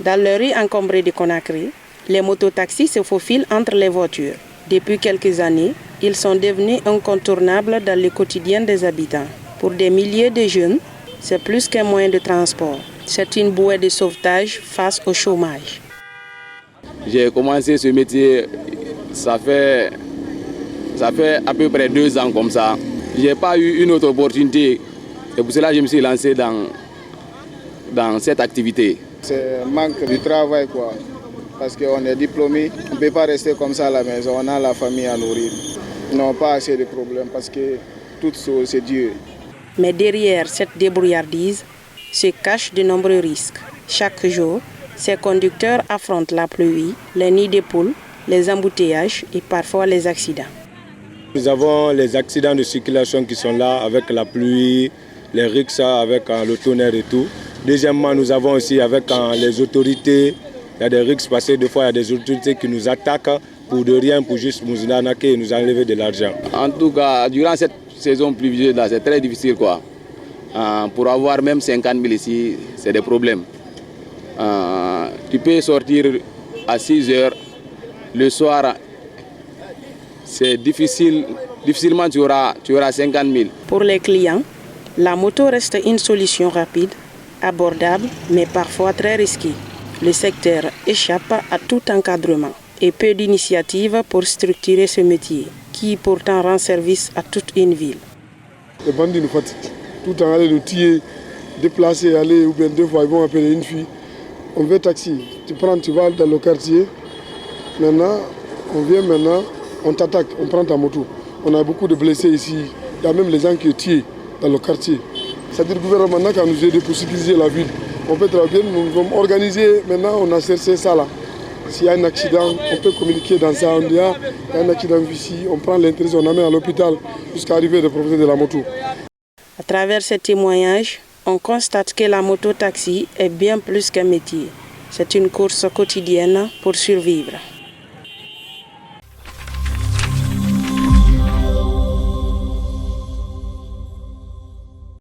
Dans le rue encombrée de Conakry, les mototaxis se faufilent entre les voitures. Depuis quelques années, ils sont devenus incontournables dans le quotidien des habitants. Pour des milliers de jeunes, c'est plus qu'un moyen de transport. C'est une bouée de sauvetage face au chômage. J'ai commencé ce métier, ça fait à peu près 2 ans comme ça. Je n'ai pas eu une autre opportunité. C'est pour cela que je me suis lancé dans cette activité. C'est un manque de travail, quoi. Parce qu'on est diplômé, on ne peut pas rester comme ça à la maison, on a la famille à nourrir. Ils n'ont pas assez de problèmes parce que tout c'est Dieu. Mais derrière cette débrouillardise se cachent de nombreux risques. Chaque jour, ces conducteurs affrontent la pluie, les nids de poules, les embouteillages et parfois les accidents. Nous avons les accidents de circulation qui sont là avec la pluie, les risques avec le tonnerre et tout. Deuxièmement, nous avons aussi avec les autorités, il y a des risques parce que des fois il y a des autorités qui nous attaquent pour de rien, pour juste nous arnaquer et nous enlever de l'argent. En tout cas, durant cette saison pluvieuse, c'est très difficile, quoi. Pour avoir même 50 000 ici, c'est des problèmes. Tu peux sortir à 6 heures, le soir, c'est difficile. Difficilement tu auras 50 000. Pour les clients, la moto reste une solution rapide, abordable, mais parfois très risquée. Le secteur échappe à tout encadrement et peu d'initiatives pour structurer ce métier, qui pourtant rend service à toute une ville. Les bandits nous fatiguent. Tout le temps aller nous tuer, déplacer, aller, ou bien 2 fois ils vont appeler une fille. On veut taxi. Tu vas dans le quartier. Maintenant, on t'attaque, on prend ta moto. On a beaucoup de blessés ici. Il y a même les gens qui sont tués dans le quartier. C'est-à-dire que le gouvernement n'a qu'à nous aider pour sécuriser la ville. On peut travailler, nous allons organiser. Maintenant, on a cherché ça là. S'il y a un accident, on peut communiquer dans ça. On dit, il y a un accident ici, on prend l'intérêt, on amène à l'hôpital jusqu'à arriver le propriétaire de la moto. À travers ces témoignages, on constate que la moto-taxi est bien plus qu'un métier. C'est une course quotidienne pour survivre.